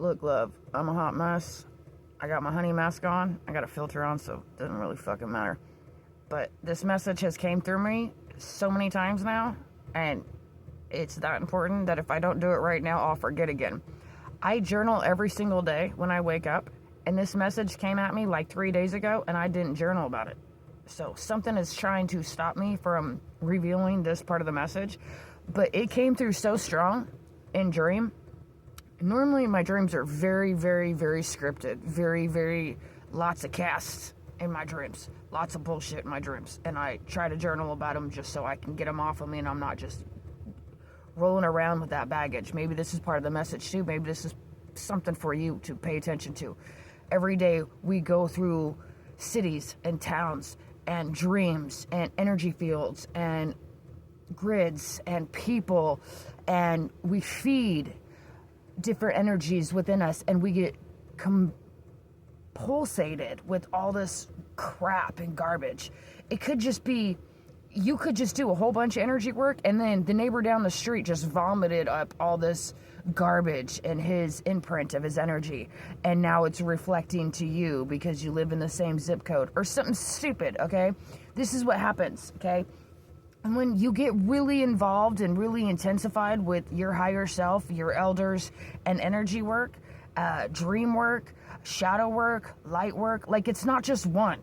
Look, love, I'm a hot mess. I got my honey mask on. I got a filter on, so it doesn't really fucking matter. But this message has came through me so many times now, and it's that important that if I don't do it right now, I'll forget again. I journal every single day when I wake up, and this message came at me like 3 days ago, and I didn't journal about it. So something is trying to stop me from revealing this part of the message, but it came through so strong in dream. Normally my dreams are very, very, very scripted, very, very lots of casts in my dreams, lots of bullshit in my dreams, and I try to journal about them just so I can get them off of me and I'm not just rolling around with that baggage. Maybe this is part of the message too. Maybe this is something for you to pay attention to. Every day we go through cities and towns and dreams and energy fields and grids and people, and we feed different energies within us, and we get pulsated with all this crap and garbage. It could just be, you could just do a whole bunch of energy work, and then the neighbor down the street just vomited up all this garbage and his imprint of his energy, and now it's reflecting to you because you live in the same zip code or something stupid. Okay, this is what happens. Okay, and when you get really involved and really intensified with your higher self, your elders, and energy work, dream work, shadow work, light work, like it's not just one.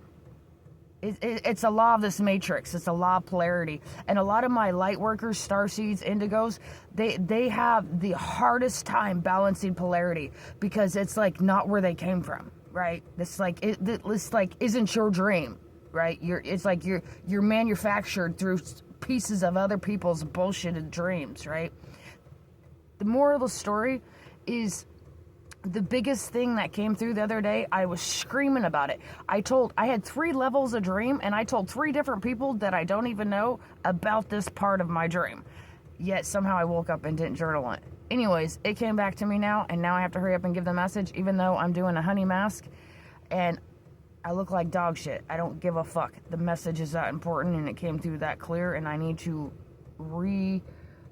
It's a law of this matrix. It's a law of polarity. And a lot of my light workers, starseeds, indigos, they have the hardest time balancing polarity because it's like not where they came from, right? It's like isn't your dream, right? It's like you're manufactured through pieces of other people's bullshitted dreams, right? The moral of the story is, the biggest thing that came through the other day, I was screaming about it. I had 3 levels of dream, and I told 3 different people that I don't even know about this part of my dream. Yet somehow I woke up and didn't journal it. Anyways, it came back to me now, and now I have to hurry up and give the message, even though I'm doing a honey mask, and I look like dog shit. I don't give a fuck. The message is that important, and it came through that clear, and I need to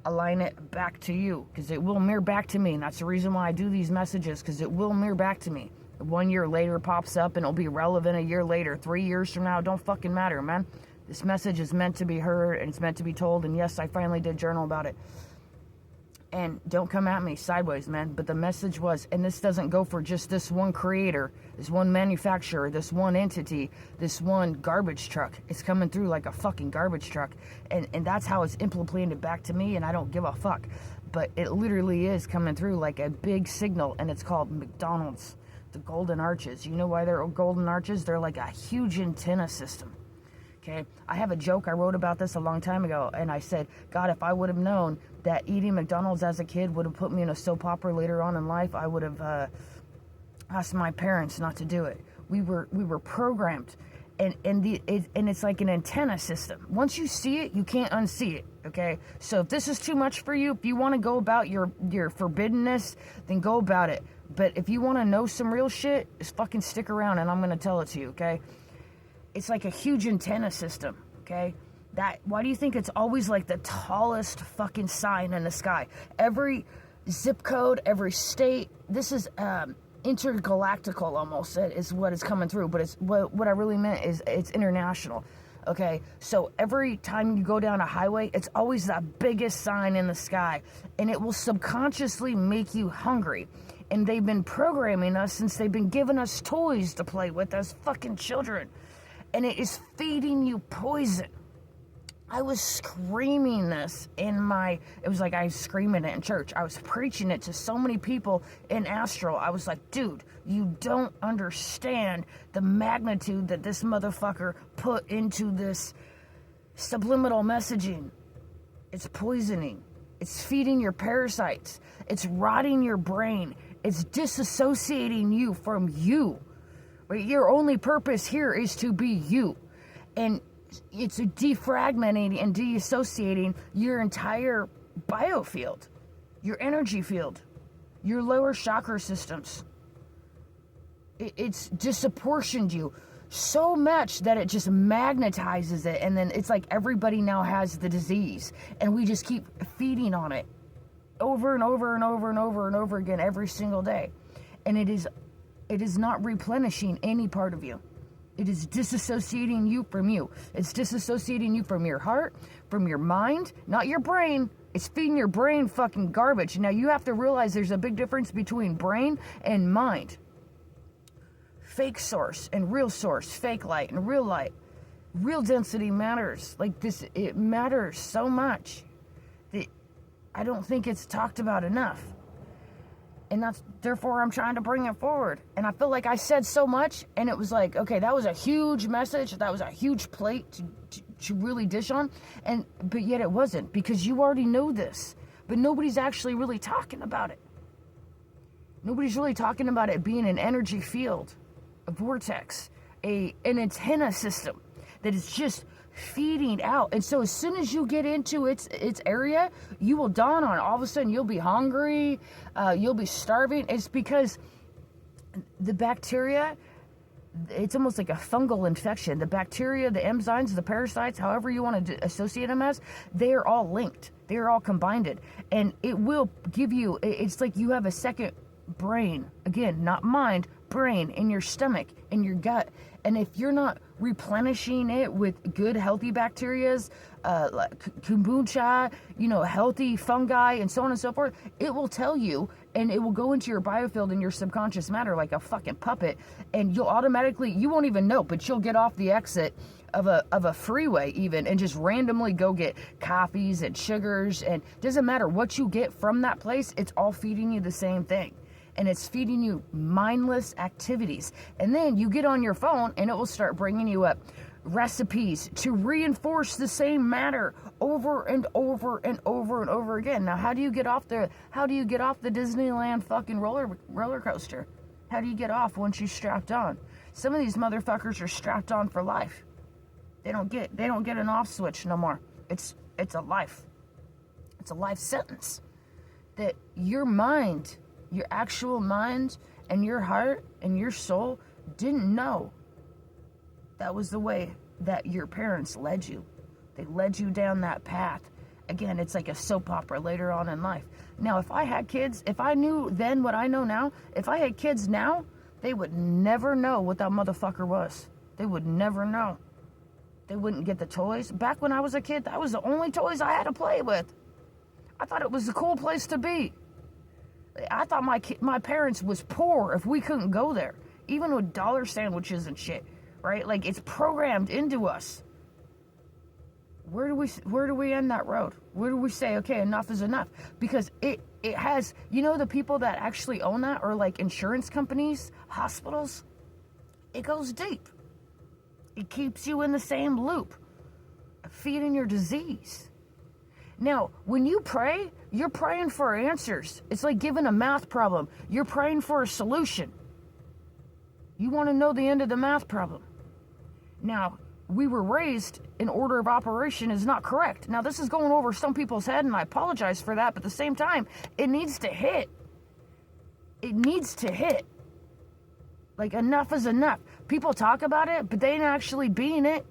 align it back to you, because it will mirror back to me, and that's the reason why I do these messages, because it will mirror back to me. 1 year later pops up, and it'll be relevant a year later, 3 years from now, don't fucking matter, man. This message is meant to be heard, and it's meant to be told, and yes, I finally did journal about it. And don't come at me sideways, man, but the message was, and this doesn't go for just this one creator, this one manufacturer, this one entity, this one garbage truck. It's coming through like a fucking garbage truck, and that's how it's implemented back to me, and I don't give a fuck. But it literally is coming through like a big signal, and it's called McDonald's, the Golden Arches. You know why they're golden arches? They're like a huge antenna system. Okay, I have a joke. I wrote about this a long time ago, and I said, God, if I would have known that eating McDonald's as a kid would have put me in a soap opera later on in life, I would have asked my parents not to do it. We were programmed, and it's like an antenna system. Once you see it, you can't unsee it. Okay, so if this is too much for you, if you want to go about your forbiddenness, then go about it. But if you want to know some real shit, just fucking stick around, and I'm gonna tell it to you. Okay. It's like a huge antenna system, okay? Why do you think it's always like the tallest fucking sign in the sky? Every zip code, every state, this is intergalactical almost, is what is coming through, but it's what I really meant is it's international, okay? So every time you go down a highway, it's always the biggest sign in the sky, and it will subconsciously make you hungry. And they've been programming us since they've been giving us toys to play with as fucking children. And it is feeding you poison. I was screaming this it was like I was screaming it in church. I was preaching it to so many people in Astral. I was like, dude, you don't understand the magnitude that this motherfucker put into this subliminal messaging. It's poisoning. It's feeding your parasites. It's rotting your brain. It's disassociating you from you. Your only purpose here is to be you. And it's defragmenting and deassociating your entire biofield, your energy field, your lower chakra systems. It's disproportioned you so much that it just magnetizes it. And then it's like everybody now has the disease. And we just keep feeding on it over and over and over and over and over again every single day. And it is not replenishing any part of you. It is disassociating you from you. It's disassociating you from your heart, from your mind, not your brain. It's feeding your brain fucking garbage. Now you have to realize there's a big difference between brain and mind. Fake source and real source, fake light and real light. Real density matters. Like this, it matters so much that I don't think it's talked about enough. And therefore I'm trying to bring it forward. And I feel like I said so much, and it was like, okay, that was a huge message. That was a huge plate to really dish on. But yet it wasn't, because you already know this. But nobody's actually really talking about it. Nobody's really talking about it being an energy field, a vortex, an antenna system that is just feeding out. And so as soon as you get into its area, you will dawn on it. All of a sudden you'll be hungry, you'll be starving. It's because the bacteria, it's almost like a fungal infection. The bacteria, the enzymes, the parasites, however you want to associate them as, they are all linked. They are all combined. And it will give you, it's like you have a second brain. Again, not mind, brain in your stomach, in your gut. And if you're not replenishing it with good, healthy bacterias, like kombucha, healthy fungi, and so on and so forth, it will tell you, and it will go into your biofield and your subconscious matter like a fucking puppet, and you'll automatically, you won't even know, but you'll get off the exit of a freeway even, and just randomly go get coffees and sugars, and doesn't matter what you get from that place, it's all feeding you the same thing. And it's feeding you mindless activities. And then you get on your phone and it will start bringing you up recipes to reinforce the same matter over and over and over and over again. Now, how do you get off the Disneyland fucking roller coaster? How do you get off once you're strapped on? Some of these motherfuckers are strapped on for life. They don't get an off switch no more. It's a life. It's a life sentence that your mind, your actual mind and your heart and your soul didn't know that was the way that your parents led you. They led you down that path. Again, it's like a soap opera later on in life. Now, if I had kids, if I knew then what I know now, if I had kids now, they would never know what that motherfucker was. They would never know. They wouldn't get the toys. Back when I was a kid, that was the only toys I had to play with. I thought it was a cool place to be. I thought my parents was poor if we couldn't go there, even with dollar sandwiches and shit, right? Like, it's programmed into us. Where do we end that road? Where do we say, okay, enough is enough? Because it has, the people that actually own that are like insurance companies, hospitals. It goes deep. It keeps you in the same loop, feeding your disease. Now, when you pray, you're praying for answers. It's like giving a math problem. You're praying for a solution. You want to know the end of the math problem. Now, we were raised in order of operation is not correct. Now, this is going over some people's head, and I apologize for that, but at the same time, it needs to hit. It needs to hit. Like, enough is enough. People talk about it, but they ain't actually being it.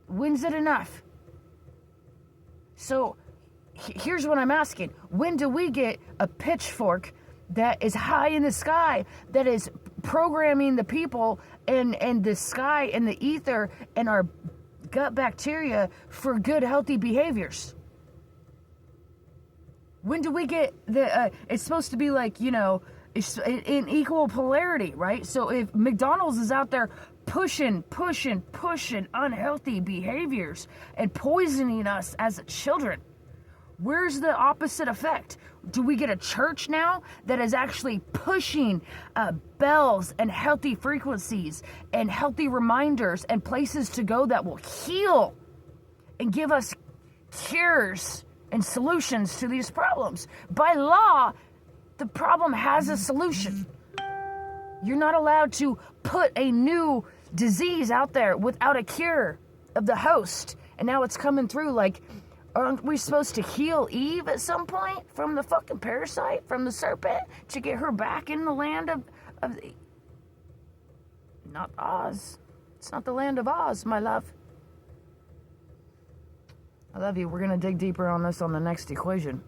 When's it enough? So here's what I'm asking. When do we get a pitchfork that is high in the sky, that is programming the people and the sky and the ether and our gut bacteria for good, healthy behaviors? When do we get it's supposed to be like, it's in equal polarity, right? So if McDonald's is out there pushing unhealthy behaviors and poisoning us as children, where's the opposite effect? Do we get a church now that is actually pushing bells and healthy frequencies and healthy reminders and places to go that will heal and give us cures and solutions to these problems? By law, the problem has a solution. You're not allowed to put a new disease out there without a cure of the host. And now it's coming through. Like, aren't we supposed to heal Eve at some point from the fucking parasite, from the serpent, to get her back in the land of not Oz. It's not the land of Oz, my love. I love you. We're going to dig deeper on this on the next equation.